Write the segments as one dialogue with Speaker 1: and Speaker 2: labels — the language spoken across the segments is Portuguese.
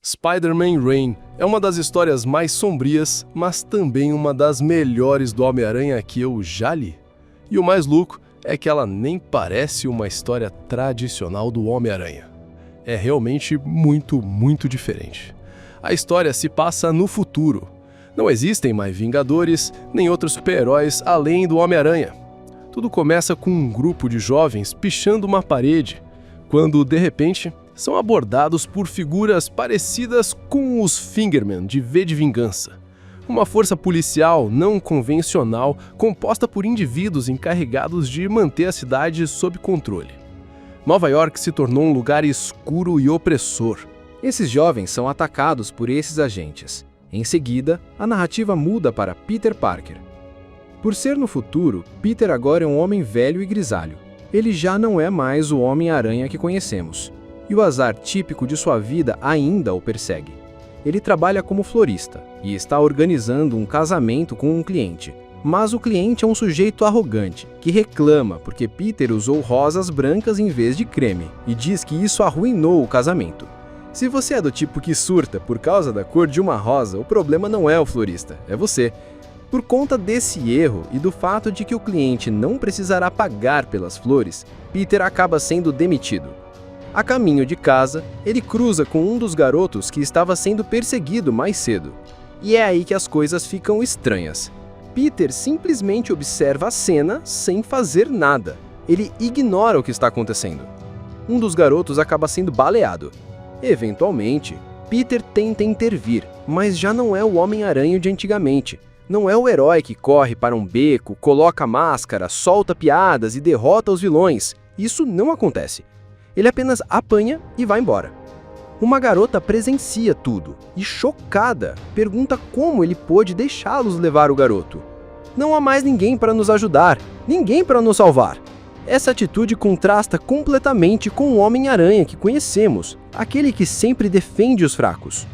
Speaker 1: Spider-Man Reign é uma das histórias mais sombrias, mas também uma das melhores do Homem-Aranha que eu já li. E o mais louco é que ela nem parece uma história tradicional do Homem-Aranha. É realmente muito diferente. A história se passa no futuro. Não existem mais Vingadores, nem outros super-heróis além do Homem-Aranha. Tudo começa com um grupo de jovens pichando uma parede, quando, de repente, são abordados por figuras parecidas com os Fingerman de V de Vingança. Uma força policial não convencional composta por indivíduos encarregados de manter a cidade sob controle. Nova York se tornou um lugar escuro e opressor.
Speaker 2: Esses jovens são atacados por esses agentes. Em seguida, a narrativa muda para Peter Parker. Por ser no futuro, Peter agora é um homem velho e grisalho. Ele já não é mais o Homem-Aranha que conhecemos. E o azar típico de sua vida ainda o persegue. Ele trabalha como florista e está organizando um casamento com um cliente. Mas o cliente é um sujeito arrogante, que reclama porque Peter usou rosas brancas em vez de creme e diz que isso arruinou o casamento. Se você é do tipo que surta por causa da cor de uma rosa, o problema não é o florista, é você. Por conta desse erro e do fato de que o cliente não precisará pagar pelas flores, Peter acaba sendo demitido. A caminho de casa, ele cruza com um dos garotos que estava sendo perseguido mais cedo. E é aí que as coisas ficam estranhas. Peter simplesmente observa a cena sem fazer nada. Ele ignora o que está acontecendo. Um dos garotos acaba sendo baleado. Eventualmente, Peter tenta intervir, mas já não é o Homem-Aranha de antigamente. Não é o herói que corre para um beco, coloca máscara, solta piadas e derrota os vilões. Isso não acontece. Ele apenas apanha e vai embora. Uma garota presencia tudo e, chocada, pergunta como ele pôde deixá-los levar o garoto. Não há mais ninguém para nos ajudar, ninguém para nos salvar. Essa atitude contrasta completamente com o Homem-Aranha que conhecemos, aquele que sempre defende os fracos.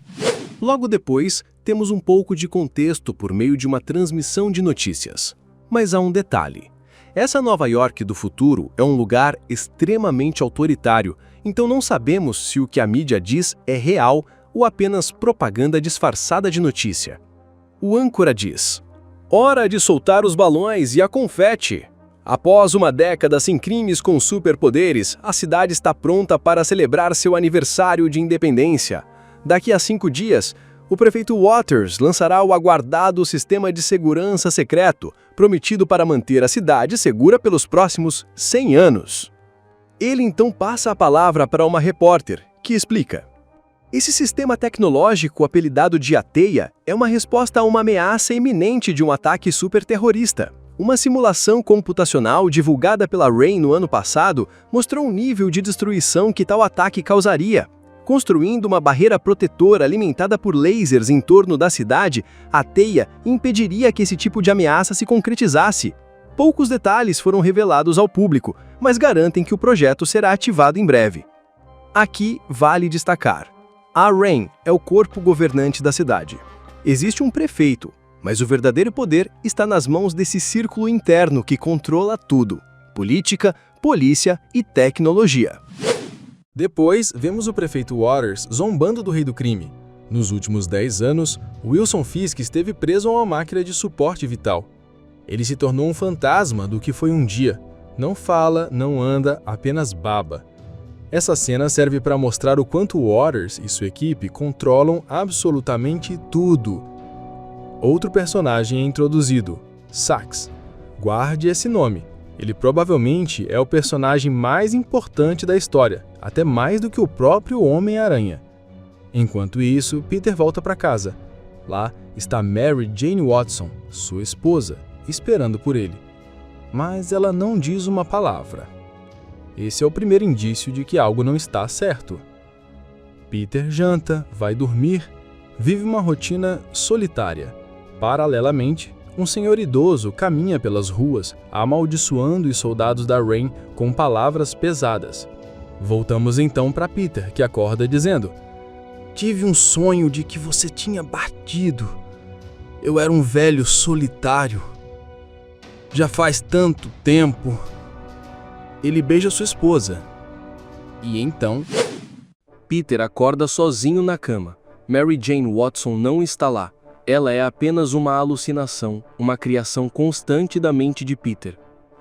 Speaker 1: Logo depois, temos um pouco de contexto por meio de uma transmissão de notícias. Mas há um detalhe. Essa Nova York do futuro é um lugar extremamente autoritário, então não sabemos se o que a mídia diz é real ou apenas propaganda disfarçada de notícia. O âncora diz: "Hora de soltar os balões e a confete! Após uma década sem crimes com superpoderes, a cidade está pronta para celebrar seu aniversário de independência. Daqui a 5 dias, o prefeito Waters lançará o aguardado sistema de segurança secreto, prometido para manter a cidade segura pelos próximos 100 anos. Ele então passa a palavra para uma repórter, que explica: "Esse sistema tecnológico apelidado de A Teia é uma resposta a uma ameaça iminente de um ataque superterrorista. Uma simulação computacional divulgada pela Reign no ano passado mostrou um nível de destruição que tal ataque causaria. Construindo uma barreira protetora alimentada por lasers em torno da cidade, a Teia impediria que esse tipo de ameaça se concretizasse. Poucos detalhes foram revelados ao público, mas garantem que o projeto será ativado em breve." Aqui vale destacar: a Reign é o corpo governante da cidade. Existe um prefeito, mas o verdadeiro poder está nas mãos desse círculo interno que controla tudo: política, polícia e tecnologia.
Speaker 3: Depois, vemos o prefeito Waters zombando do rei do crime. Nos últimos 10 anos, Wilson Fisk esteve preso a uma máquina de suporte vital. Ele se tornou um fantasma do que foi um dia. Não fala, não anda, apenas baba. Essa cena serve para mostrar o quanto Waters e sua equipe controlam absolutamente tudo. Outro personagem é introduzido, Sax. Guarde esse nome. Ele provavelmente é o personagem mais importante da história, até mais do que o próprio Homem-Aranha. Enquanto isso, Peter volta para casa. Lá está Mary Jane Watson, sua esposa, esperando por ele. Mas ela não diz uma palavra. Esse é o primeiro indício de que algo não está certo. Peter janta, vai dormir, vive uma rotina solitária. Paralelamente, um senhor idoso caminha pelas ruas, amaldiçoando os soldados da Reign com palavras pesadas. Voltamos então para Peter, que acorda dizendo: "Tive um sonho de que você tinha batido. Eu era um velho solitário. Já faz tanto tempo." Ele beija sua esposa. E então,
Speaker 1: Peter acorda sozinho na cama. Mary Jane Watson não está lá. Ela é apenas uma alucinação, uma criação constante da mente de Peter.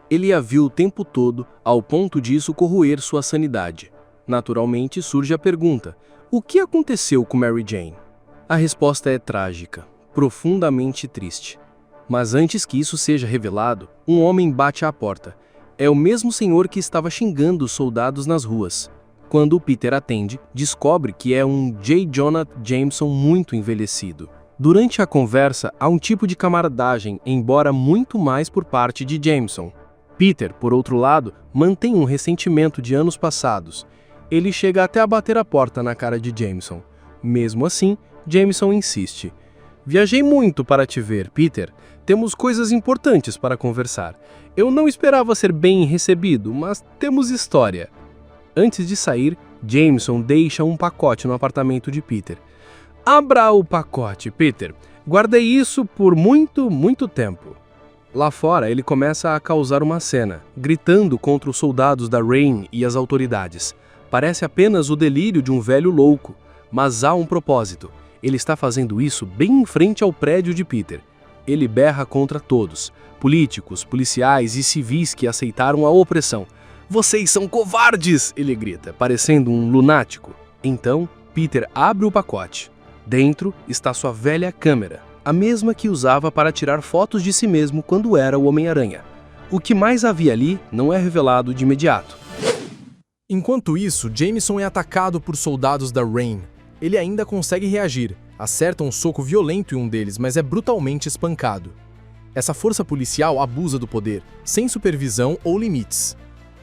Speaker 1: Ele a viu o tempo todo, ao ponto de isso corroer sua sanidade. Naturalmente surge a pergunta: o que aconteceu com Mary Jane? A resposta é trágica, profundamente triste. Mas antes que isso seja revelado, um homem bate à porta. É o mesmo senhor que estava xingando os soldados nas ruas. Quando o Peter atende, descobre que é um J. Jonah Jameson muito envelhecido. Durante a conversa, há um tipo de camaradagem, embora muito mais por parte de Jameson. Peter, por outro lado, mantém um ressentimento de anos passados. Ele chega até a bater a porta na cara de Jameson. Mesmo assim, Jameson insiste. Viajei muito para te ver, Peter. Temos coisas importantes para conversar. Eu não esperava ser bem recebido, mas temos história. Antes de sair, Jameson deixa um pacote no apartamento de Peter. Abra o pacote, Peter. Guardei isso por muito tempo. Lá fora, ele começa a causar uma cena, gritando contra os soldados da Rain e as autoridades. Parece apenas o delírio de um velho louco, mas há um propósito. Ele está fazendo isso bem em frente ao prédio de Peter. Ele berra contra todos, políticos, policiais e civis que aceitaram a opressão. Vocês são covardes! Ele grita, parecendo um lunático. Então, Peter abre o pacote. Dentro está sua velha câmera, a mesma que usava para tirar fotos de si mesmo quando era o Homem-Aranha. O que mais havia ali não é revelado de imediato.
Speaker 3: Enquanto isso, Jameson é atacado por soldados da Rain. Ele ainda consegue reagir, acerta um soco violento em um deles, mas é brutalmente espancado. Essa força policial abusa do poder, sem supervisão ou limites.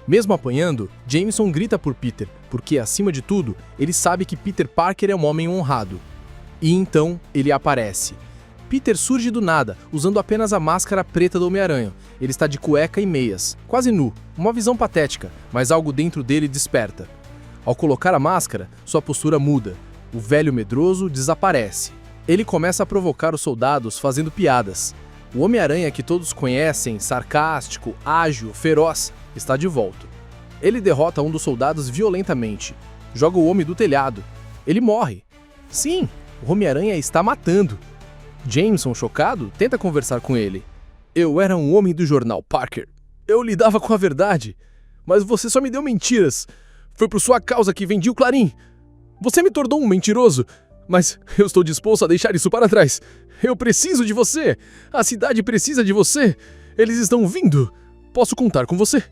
Speaker 3: Mesmo apanhando, Jameson grita por Peter, porque, acima de tudo, ele sabe que Peter Parker é um homem honrado. E então, ele aparece. Peter surge do nada, usando apenas a máscara preta do Homem-Aranha. Ele está de cueca e meias, quase nu, uma visão patética, mas algo dentro dele desperta. Ao colocar a máscara, sua postura muda. O velho medroso desaparece. Ele começa a provocar os soldados fazendo piadas. O Homem-Aranha que todos conhecem, sarcástico, ágil, feroz, está de volta. Ele derrota um dos soldados violentamente. Joga o homem do telhado. Ele morre. Sim, o Homem-Aranha está matando. Jameson, chocado, tenta conversar com ele. Eu era um homem do jornal, Parker. Eu lidava com a verdade. Mas você só me deu mentiras. Foi por sua causa que vendi o Clarim. Você me tornou um mentiroso. Mas eu estou disposto a deixar isso para trás. Eu preciso de você. A cidade precisa de você. Eles estão vindo. Posso contar com você?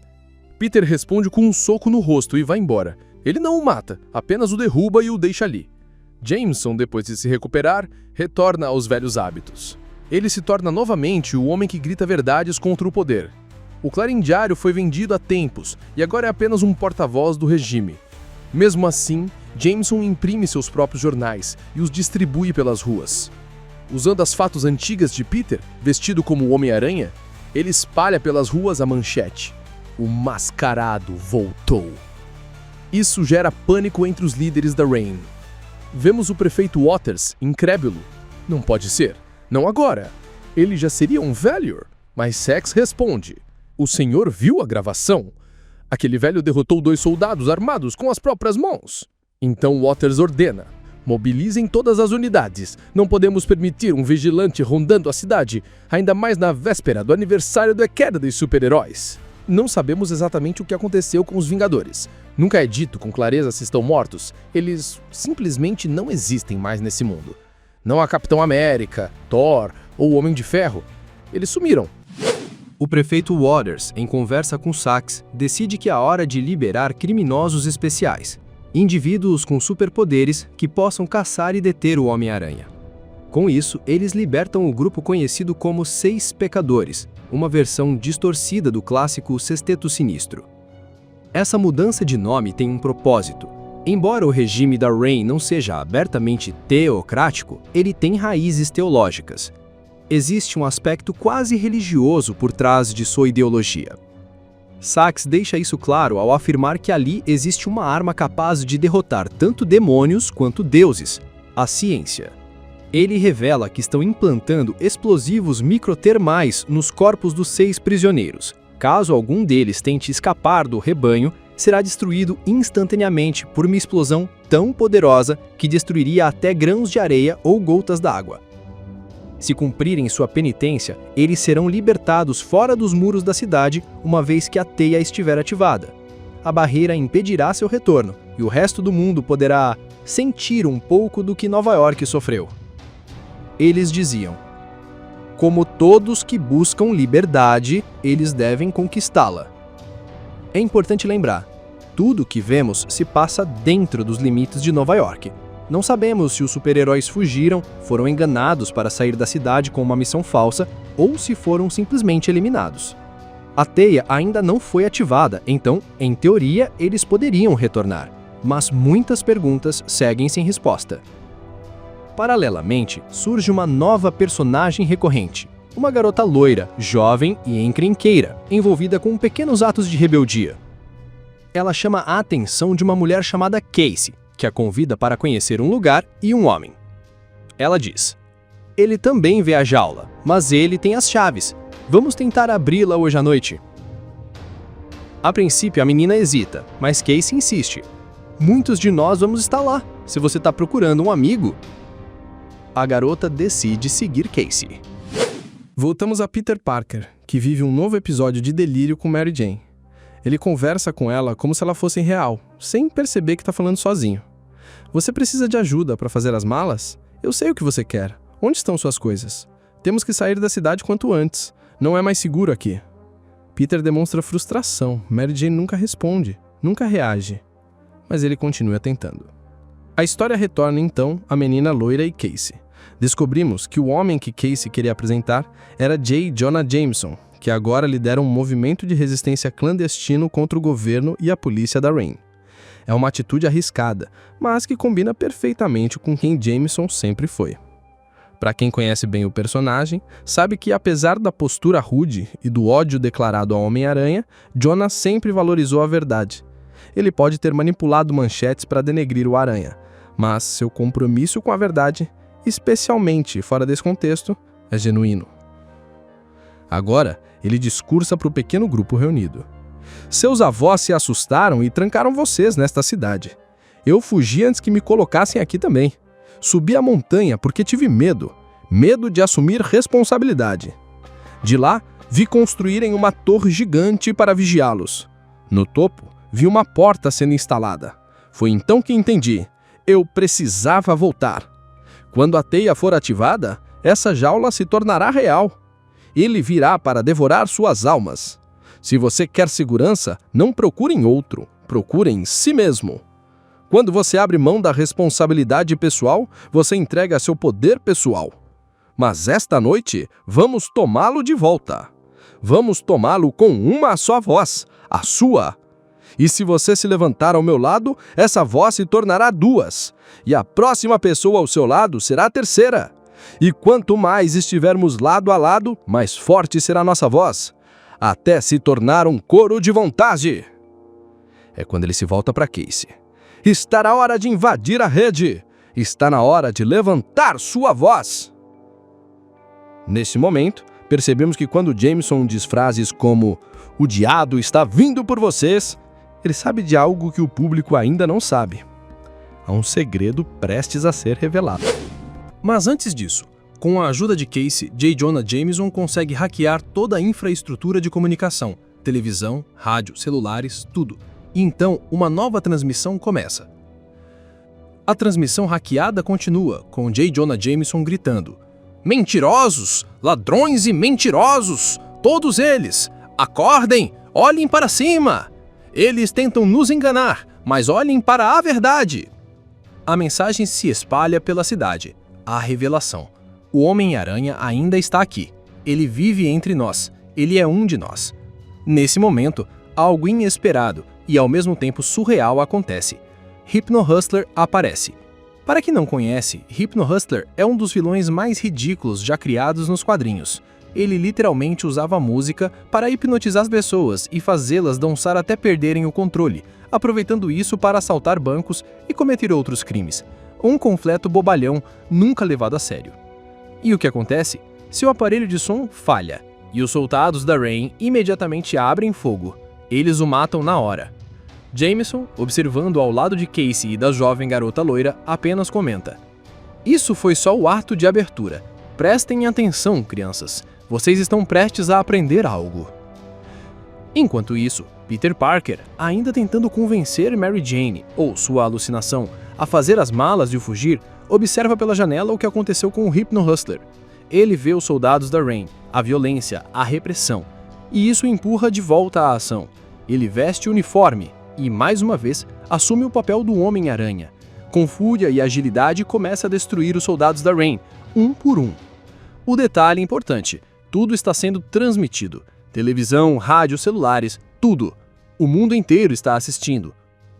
Speaker 3: Peter responde com um soco no rosto e vai embora. Ele não o mata, apenas o derruba e o deixa ali. Jameson, depois de se recuperar, retorna aos velhos hábitos. Ele se torna novamente o homem que grita verdades contra o poder. O Clarim Diário foi vendido há tempos e agora é apenas um porta-voz do regime. Mesmo assim, Jameson imprime seus próprios jornais e os distribui pelas ruas. Usando as fotos antigas de Peter, vestido como o Homem-Aranha, ele espalha pelas ruas a manchete: o mascarado voltou. Isso gera pânico entre os líderes da Rain. Vemos o prefeito Waters, incrédulo. Não pode ser. Não agora. Ele já seria um velho. Mas Sax responde: o senhor viu a gravação? Aquele velho derrotou 2 soldados armados com as próprias mãos. Então Waters ordena: mobilizem todas as unidades. Não podemos permitir um vigilante rondando a cidade, ainda mais na véspera do aniversário da queda dos super-heróis. Não sabemos exatamente o que aconteceu com os Vingadores. Nunca é dito com clareza se estão mortos. Eles simplesmente não existem mais nesse mundo. Não há Capitão América, Thor ou o Homem de Ferro. Eles sumiram.
Speaker 2: O prefeito Waters, em conversa com Sax, decide que é a hora de liberar criminosos especiais, indivíduos com superpoderes que possam caçar e deter o Homem-Aranha. Com isso, eles libertam o grupo conhecido como 6 Pecadores, uma versão distorcida do clássico Sexteto Sinistro. Essa mudança de nome tem um propósito. Embora o regime da Rain não seja abertamente teocrático, ele tem raízes teológicas. Existe um aspecto quase religioso por trás de sua ideologia. Sax deixa isso claro ao afirmar que ali existe uma arma capaz de derrotar tanto demônios quanto deuses, a ciência. Ele revela que estão implantando explosivos microtermais nos corpos dos 6 prisioneiros. Caso algum deles tente escapar do rebanho, será destruído instantaneamente por uma explosão tão poderosa que destruiria até grãos de areia ou gotas d'água. Se cumprirem sua penitência, eles serão libertados fora dos muros da cidade uma vez que a teia estiver ativada. A barreira impedirá seu retorno e o resto do mundo poderá sentir um pouco do que Nova York sofreu. Eles diziam: como todos que buscam liberdade, eles devem conquistá-la. É importante lembrar, tudo que vemos se passa dentro dos limites de Nova York. Não sabemos se os super-heróis fugiram, foram enganados para sair da cidade com uma missão falsa ou se foram simplesmente eliminados. A teia ainda não foi ativada, então, em teoria, eles poderiam retornar, mas muitas perguntas seguem sem resposta. Paralelamente, surge uma nova personagem recorrente, uma garota loira, jovem e encrenqueira, envolvida com pequenos atos de rebeldia. Ela chama a atenção de uma mulher chamada Casey, que a convida para conhecer um lugar e um homem. Ela diz: ele também vê a jaula, mas ele tem as chaves. Vamos tentar abri-la hoje à noite. A princípio, a menina hesita, mas Casey insiste. Muitos de nós vamos estar lá, se você está procurando um amigo. A garota decide seguir Casey.
Speaker 3: Voltamos a Peter Parker, que vive um novo episódio de delírio com Mary Jane. Ele conversa com ela como se ela fosse real, sem perceber que está falando sozinho. Você precisa de ajuda para fazer as malas? Eu sei o que você quer. Onde estão suas coisas? Temos que sair da cidade quanto antes. Não é mais seguro aqui. Peter demonstra frustração. Mary Jane nunca responde, nunca reage. Mas ele continua tentando. A história retorna então a menina loira e Casey. Descobrimos que o homem que Casey queria apresentar era J. Jonah Jameson, que agora lidera um movimento de resistência clandestino contra o governo e a polícia da Rain. É uma atitude arriscada, mas que combina perfeitamente com quem Jameson sempre foi. Para quem conhece bem o personagem, sabe que apesar da postura rude e do ódio declarado ao Homem-Aranha, Jonah sempre valorizou a verdade. Ele pode ter manipulado manchetes para denegrir o Aranha, mas seu compromisso com a verdade, especialmente fora desse contexto, é genuíno. Agora, ele discursa para o pequeno grupo reunido. Seus avós se assustaram e trancaram vocês nesta cidade. Eu fugi antes que me colocassem aqui também. Subi a montanha porque tive medo de assumir responsabilidade. De lá, vi construírem uma torre gigante para vigiá-los. No topo, vi uma porta sendo instalada. Foi então que entendi. Eu precisava voltar. Quando a teia for ativada, essa jaula se tornará real. Ele virá para devorar suas almas. Se você quer segurança, não procure em outro, procure em si mesmo. Quando você abre mão da responsabilidade pessoal, você entrega seu poder pessoal. Mas esta noite, vamos tomá-lo de volta. Vamos tomá-lo com uma só voz, a sua. E se você se levantar ao meu lado, essa voz se tornará duas. E a próxima pessoa ao seu lado será a terceira. E quanto mais estivermos lado a lado, mais forte será nossa voz, até se tornar um coro de vontade. É quando ele se volta para Casey. Está na hora de invadir a rede. Está na hora de levantar sua voz. Nesse momento, percebemos que quando Jameson diz frases como "O diabo está vindo por vocês", ele sabe de algo que o público ainda não sabe. Há um segredo prestes a ser revelado.
Speaker 1: Mas antes disso, com a ajuda de Casey, J. Jonah Jameson consegue hackear toda a infraestrutura de comunicação, televisão, rádio, celulares, tudo. E então, uma nova transmissão começa. A transmissão hackeada continua, com J. Jonah Jameson gritando: "Mentirosos! Ladrões e mentirosos! Todos eles! Acordem! Olhem para cima! Eles tentam nos enganar, mas olhem para a verdade!" A mensagem se espalha pela cidade. A revelação. O Homem-Aranha ainda está aqui. Ele vive entre nós. Ele é um de nós. Nesse momento, algo inesperado e ao mesmo tempo surreal acontece. Hypno Hustler aparece. Para quem não conhece, Hypno Hustler é um dos vilões mais ridículos já criados nos quadrinhos. Ele literalmente usava música para hipnotizar as pessoas e fazê-las dançar até perderem o controle, aproveitando isso para assaltar bancos e cometer outros crimes. Um completo bobalhão, nunca levado a sério. E o que acontece? Seu aparelho de som falha, e os soldados da Rain imediatamente abrem fogo. Eles o matam na hora.
Speaker 2: Jameson, observando ao lado de Casey e da jovem garota loira, apenas comenta: "Isso foi só o ato de abertura. Prestem atenção, crianças. Vocês estão prestes a aprender algo." Enquanto isso, Peter Parker, ainda tentando convencer Mary Jane, ou sua alucinação, a fazer as malas e fugir, observa pela janela o que aconteceu com o Hypno Hustler. Ele vê os soldados da Reign, a violência, a repressão, e isso o empurra de volta à ação. Ele veste o uniforme e, mais uma vez, assume o papel do Homem-Aranha. Com fúria e agilidade, começa a destruir os soldados da Reign, um por um. O detalhe importante: tudo está sendo transmitido. Televisão, rádio, celulares, tudo. O mundo inteiro está assistindo.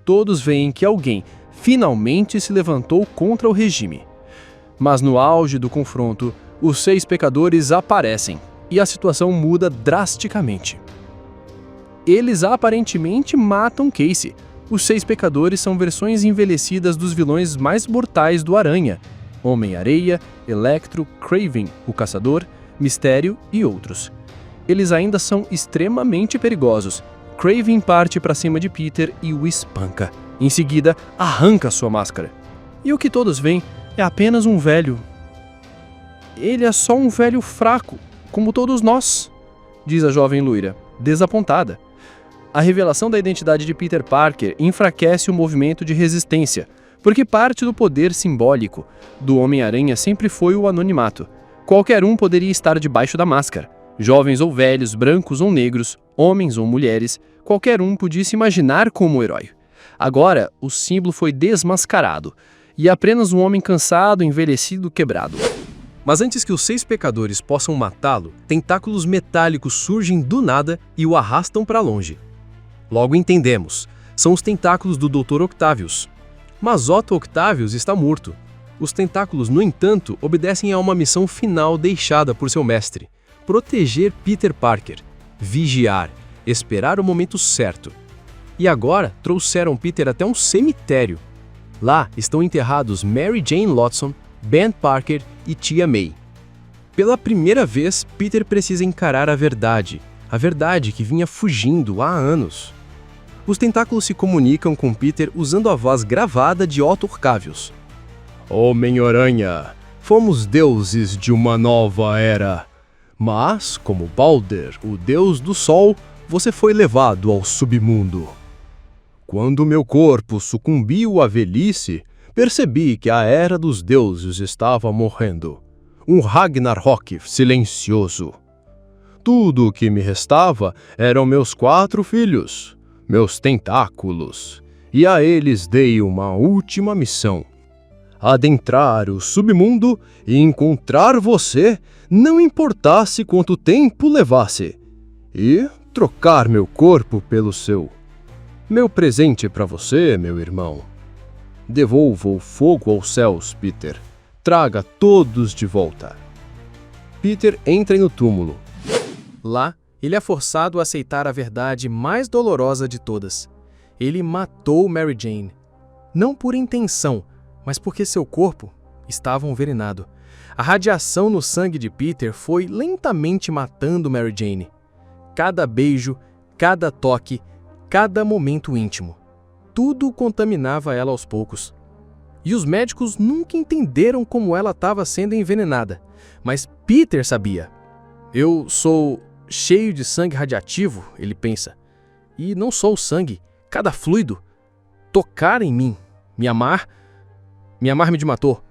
Speaker 2: Todos veem que alguém finalmente se levantou contra o regime. Mas no auge do confronto, os 6 pecadores aparecem e a situação muda drasticamente. Eles aparentemente matam Casey. Os 6 pecadores são versões envelhecidas dos vilões mais mortais do Aranha: Homem-Areia, Electro, Kraven, o Caçador, Mistério e outros. Eles ainda são extremamente perigosos. Kraven parte para cima de Peter e o espanca. Em seguida, arranca sua máscara. E o que todos veem é apenas um velho. "Ele é só um velho fraco, como todos nós", diz a jovem loira, desapontada. A revelação da identidade de Peter Parker enfraquece o movimento de resistência, porque parte do poder simbólico do Homem-Aranha sempre foi o anonimato. Qualquer um poderia estar debaixo da máscara. Jovens ou velhos, brancos ou negros, homens ou mulheres, qualquer um podia se imaginar como herói. Agora, o símbolo foi desmascarado, e é apenas um homem cansado, envelhecido, quebrado.
Speaker 1: Mas antes que os 6 pecadores possam matá-lo, tentáculos metálicos surgem do nada e o arrastam para longe. Logo entendemos, são os tentáculos do Dr. Octavius. Mas Otto Octavius está morto. Os tentáculos, no entanto, obedecem a uma missão final deixada por seu mestre: proteger Peter Parker, vigiar, esperar o momento certo. E agora trouxeram Peter até um cemitério. Lá estão enterrados Mary Jane Watson, Ben Parker e Tia May. Pela primeira vez, Peter precisa encarar a verdade que vinha fugindo há anos. Os tentáculos se comunicam com Peter usando a voz gravada de Otto Octavius. "Homem-Aranha, fomos deuses de uma nova era. Mas, como Balder, o deus do sol, você foi levado ao submundo. Quando meu corpo sucumbiu à velhice, percebi que a era dos deuses estava morrendo. Um Ragnarok silencioso. Tudo o que me restava eram meus 4 filhos, meus tentáculos, e a eles dei uma última missão: adentrar o submundo e encontrar você, não importasse quanto tempo levasse, e trocar meu corpo pelo seu. Meu presente para você, meu irmão. Devolva o fogo aos céus, Peter. Traga todos de volta." Peter entra no túmulo.
Speaker 2: Lá, ele é forçado a aceitar a verdade mais dolorosa de todas. Ele matou Mary Jane. Não por intenção, mas porque seu corpo estava envenenado. A radiação no sangue de Peter foi lentamente matando Mary Jane. Cada beijo, cada toque, cada momento íntimo. Tudo contaminava ela aos poucos. E os médicos nunca entenderam como ela estava sendo envenenada. Mas Peter sabia. "Eu sou cheio de sangue radiativo", ele pensa. "E não só o sangue, cada fluido. Tocar em mim, me amar me matou."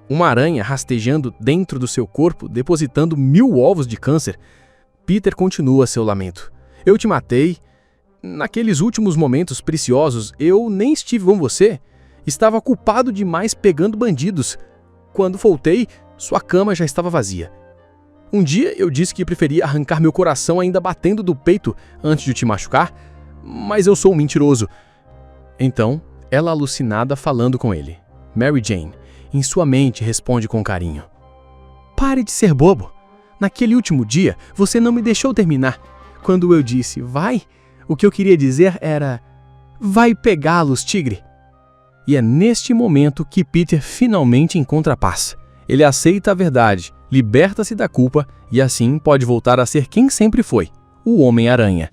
Speaker 2: Uma aranha rastejando dentro do seu corpo, depositando 1000 ovos de câncer. Peter continua seu lamento. "Eu te matei. Naqueles últimos momentos preciosos, eu nem estive com você. Estava culpado demais pegando bandidos. Quando voltei, sua cama já estava vazia. Um dia eu disse que preferia arrancar meu coração ainda batendo do peito antes de te machucar, mas eu sou um mentiroso." Então, ela alucinada falando com ele. Mary Jane, em sua mente, responde com carinho: "Pare de ser bobo. Naquele último dia, você não me deixou terminar. Quando eu disse, vai, o que eu queria dizer era, vai pegá-los, tigre." E é neste momento que Peter finalmente encontra a paz. Ele aceita a verdade, liberta-se da culpa e assim pode voltar a ser quem sempre foi, o Homem-Aranha.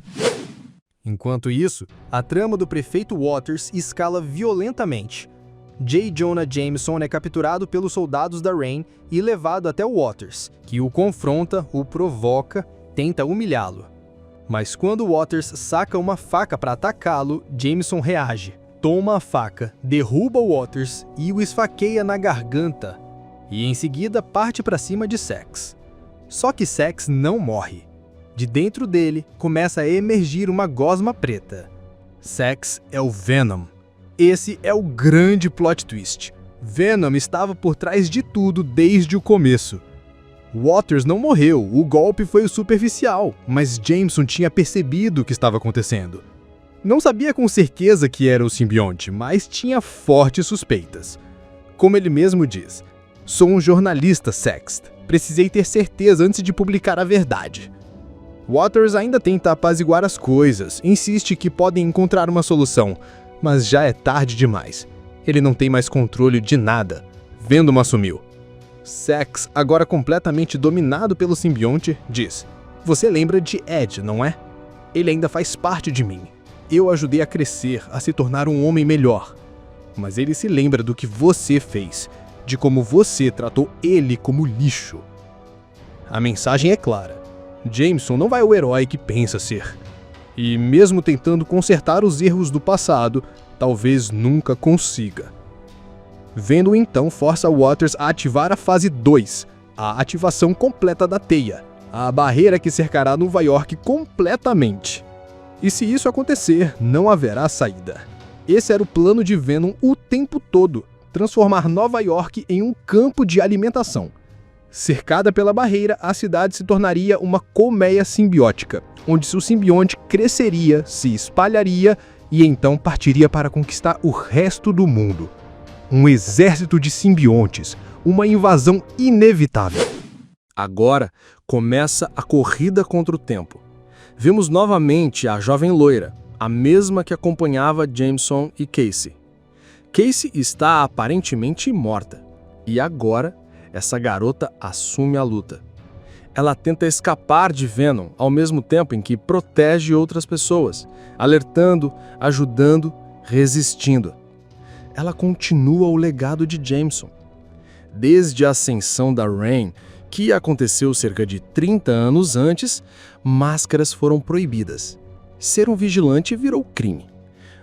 Speaker 4: Enquanto isso, a trama do prefeito Waters escala violentamente. J. Jonah Jameson é capturado pelos soldados da Rain e levado até Waters, que o confronta, o provoca, tenta humilhá-lo. Mas quando Waters saca uma faca para atacá-lo, Jameson reage. Toma a faca, derruba Waters e o esfaqueia na garganta. E em seguida parte para cima de Sax. Só que Sax não morre. De dentro dele começa a emergir uma gosma preta. Sax é o Venom. Esse é o grande plot twist. Venom estava por trás de tudo desde o começo. Waters não morreu, o golpe foi superficial, mas Jameson tinha percebido o que estava acontecendo. Não sabia com certeza que era o simbionte, mas tinha fortes suspeitas. Como ele mesmo diz, sou um jornalista, Sax. Precisei ter certeza antes de publicar a verdade. Waters ainda tenta apaziguar as coisas, insiste que podem encontrar uma solução, mas já é tarde demais. Ele não tem mais controle de nada. Venom assumiu. Sax, agora completamente dominado pelo simbionte, diz: "Você lembra de Ed, não é? Ele ainda faz parte de mim. Eu ajudei a crescer, a se tornar um homem melhor. Mas ele se lembra do que você fez, de como você tratou ele como lixo." A mensagem é clara. Jameson não vai o herói que pensa ser. E mesmo tentando consertar os erros do passado, talvez nunca consiga. Venom então força Waters a ativar a fase 2, a ativação completa da teia, a barreira que cercará Nova York completamente. E se isso acontecer, não haverá saída. Esse era o plano de Venom o tempo todo, transformar Nova York em um campo de alimentação. Cercada pela barreira, a cidade se tornaria uma colmeia simbiótica, onde seu simbionte cresceria, se espalharia e então partiria para conquistar o resto do mundo. Um exército de simbiontes, uma invasão inevitável.
Speaker 1: Agora começa a corrida contra o tempo. Vemos novamente a jovem loira, a mesma que acompanhava Jameson e Casey. Casey está aparentemente morta, e agora essa garota assume a luta. Ela tenta escapar de Venom ao mesmo tempo em que protege outras pessoas, alertando, ajudando, resistindo. Ela continua o legado de Jameson. Desde a ascensão da Rain, que aconteceu cerca de 30 anos antes, máscaras foram proibidas. Ser um vigilante virou crime.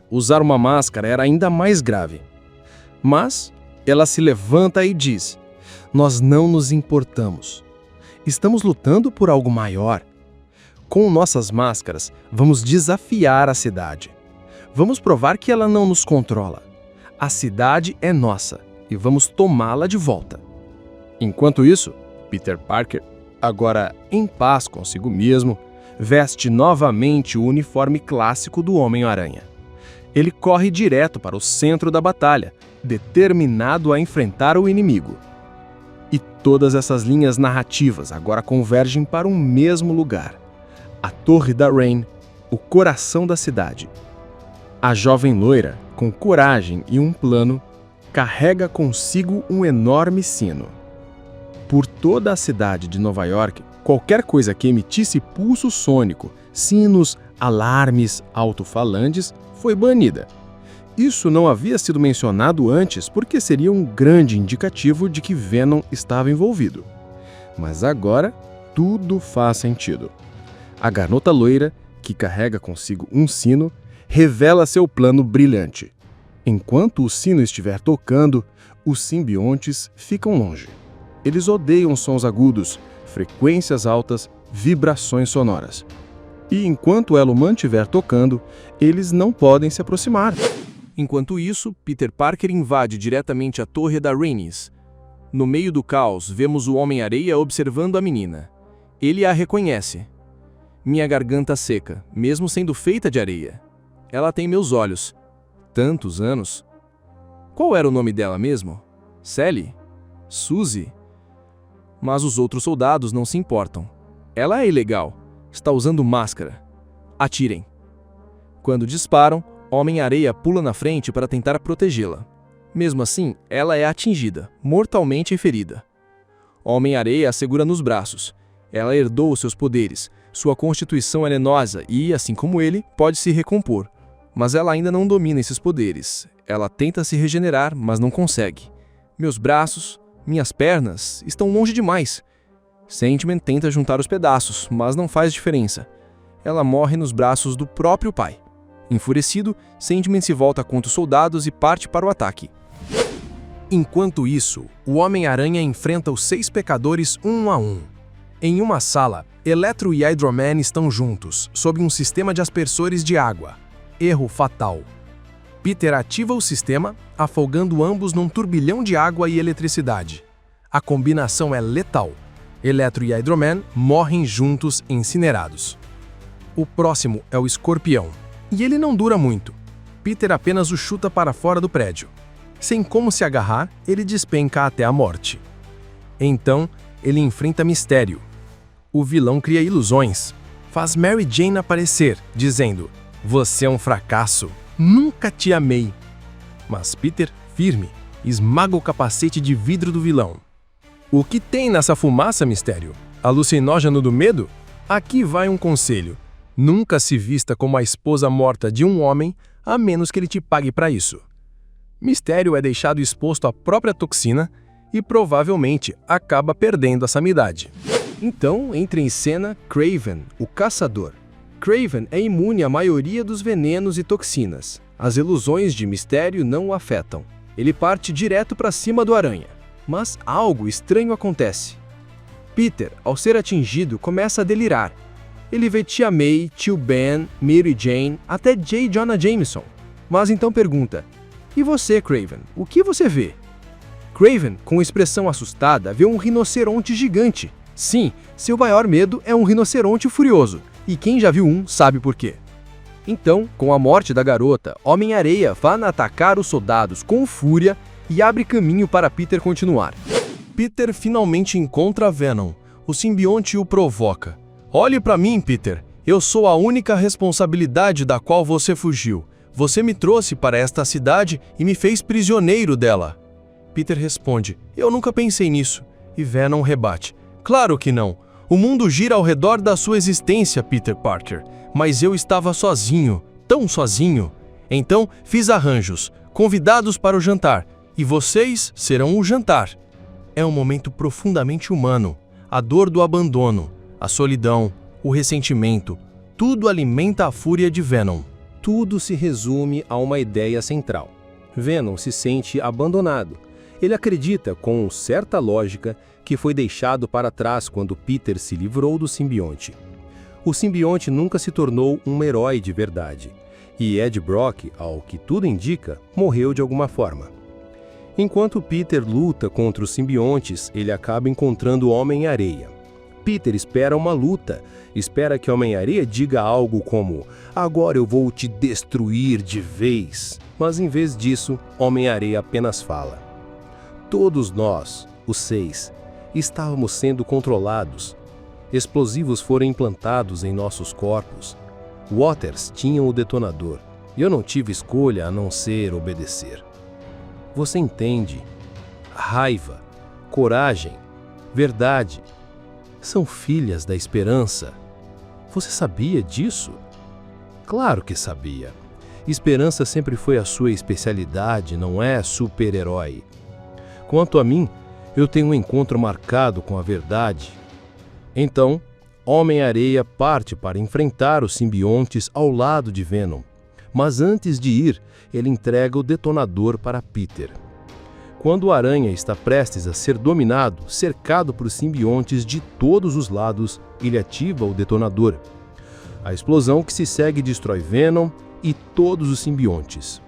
Speaker 1: Usar uma máscara era ainda mais grave. Mas ela se levanta e diz: "Nós não nos importamos. Estamos lutando por algo maior. Com nossas máscaras, vamos desafiar a cidade. Vamos provar que ela não nos controla. A cidade é nossa e vamos tomá-la de volta." Enquanto isso, Peter Parker, agora em paz consigo mesmo, veste novamente o uniforme clássico do Homem-Aranha. Ele corre direto para o centro da batalha, determinado a enfrentar o inimigo. E todas essas linhas narrativas agora convergem para um mesmo lugar: a Torre da Rain, o coração da cidade. A jovem loira, com coragem e um plano, carrega consigo um enorme sino. Por toda a cidade de Nova York, qualquer coisa que emitisse pulso sônico, sinos, alarmes, alto-falantes, foi banida. Isso não havia sido mencionado antes porque seria um grande indicativo de que Venom estava envolvido. Mas agora, tudo faz sentido. A garota loira, que carrega consigo um sino, revela seu plano brilhante. Enquanto o sino estiver tocando, os simbiontes ficam longe. Eles odeiam sons agudos, frequências altas, vibrações sonoras. E enquanto ela o mantiver tocando, eles não podem se aproximar. Enquanto isso, Peter Parker invade diretamente a torre da Rainey's. No meio do caos, vemos o Homem-Areia observando a menina. Ele a reconhece. Minha garganta seca, mesmo sendo feita de areia. Ela tem meus olhos. Tantos anos. Qual era o nome dela mesmo? Sally? Suzy? Mas os outros soldados não se importam. Ela é ilegal. Está usando máscara. Atirem. Quando disparam, Homem-Areia pula na frente para tentar protegê-la. Mesmo assim, ela é atingida, mortalmente ferida. Homem-Areia a segura nos braços. Ela herdou seus poderes.
Speaker 3: Sua constituição é lenosa e, assim como ele, pode se recompor. Mas ela ainda não domina esses poderes. Ela tenta se regenerar, mas não consegue. Meus braços, minhas pernas, estão longe demais. Sandman tenta juntar os pedaços, mas não faz diferença. Ela morre nos braços do próprio pai. Enfurecido, Sandman se volta contra os soldados e parte para o ataque.
Speaker 1: Enquanto isso, o Homem-Aranha enfrenta os 6 pecadores um a um. Em uma sala, Electro e Hydro-Man estão juntos, sob um sistema de aspersores de água. Erro fatal. Peter ativa o sistema, afogando ambos num turbilhão de água e eletricidade. A combinação é letal. Electro e Hydro-Man morrem juntos, incinerados. O próximo é o Escorpião. E ele não dura muito. Peter apenas o chuta para fora do prédio. Sem como se agarrar, ele despenca até a morte. Então, ele enfrenta Mistério. O vilão cria ilusões. Faz Mary Jane aparecer, dizendo: "Você é um fracasso. Nunca te amei." Mas Peter, firme, esmaga o capacete de vidro do vilão. O que tem nessa fumaça, Mistério? Alucinógeno do medo? Aqui vai um conselho. Nunca se vista como a esposa morta de um homem, a menos que ele te pague para isso. Mistério é deixado exposto à própria toxina e provavelmente acaba perdendo a sanidade.
Speaker 2: Então entra em cena Kraven, o caçador. Kraven é imune à maioria dos venenos e toxinas. As ilusões de Mistério não o afetam. Ele parte direto para cima do Aranha. Mas algo estranho acontece. Peter, ao ser atingido, começa a delirar. Ele vê Tia May, Tio Ben, Mary Jane, até J. Jonah Jameson. Mas então pergunta: "E você, Kraven, o que você vê?" Kraven, com expressão assustada, vê um rinoceronte gigante. Sim, seu maior medo é um rinoceronte furioso, e quem já viu um sabe por quê. Então, com a morte da garota, Homem-Areia vai atacar os soldados com fúria e abre caminho para Peter continuar.
Speaker 1: Peter finalmente encontra Venom. O simbionte o provoca. "Olhe para mim, Peter. Eu sou a única responsabilidade da qual você fugiu. Você me trouxe para esta cidade e me fez prisioneiro dela." Peter responde: "Eu nunca pensei nisso." E Venom rebate: "Claro que não. O mundo gira ao redor da sua existência, Peter Parker. Mas eu estava sozinho, tão sozinho. Então fiz arranjos, convidados para o jantar, e vocês serão o jantar." É um momento profundamente humano. A dor do abandono, a solidão, o ressentimento, tudo alimenta a fúria de Venom.
Speaker 5: Tudo se resume a uma ideia central. Venom se sente abandonado. Ele acredita, com certa lógica, que foi deixado para trás quando Peter se livrou do simbionte. O simbionte nunca se tornou um herói de verdade, e Ed Brock, ao que tudo indica, morreu de alguma forma. Enquanto Peter luta contra os simbiontes, ele acaba encontrando o Homem-Areia. Peter espera uma luta, espera que Homem-Areia diga algo como "Agora eu vou te destruir de vez." Mas em vez disso, Homem-Areia apenas fala: "Todos nós, os 6, estávamos sendo controlados. Explosivos foram implantados em nossos corpos. Waters tinha o detonador. Eu não tive escolha a não ser obedecer." Você entende? Raiva, coragem, verdade são filhas da esperança. Você sabia disso? Claro que sabia. Esperança sempre foi a sua especialidade, não é super-herói. Quanto a mim, eu tenho um encontro marcado com a verdade. Então, Homem-Areia parte para enfrentar os simbiontes ao lado de Venom. Mas antes de ir, ele entrega o detonador para Peter. Quando o Aranha está prestes a ser dominado, cercado por simbiontes de todos os lados, ele ativa o detonador. A explosão que se segue destrói Venom e todos os simbiontes.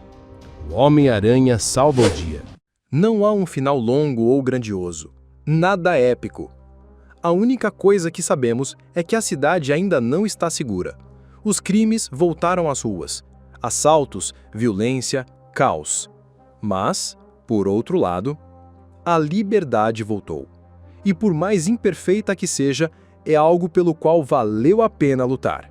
Speaker 5: O Homem-Aranha salva o dia.
Speaker 1: Não há um final longo ou grandioso. Nada épico. A única coisa que sabemos é que a cidade ainda não está segura. Os crimes voltaram às ruas. Assaltos, violência, caos. Mas, por outro lado, a liberdade voltou. E por mais imperfeita que seja, é algo pelo qual valeu a pena lutar.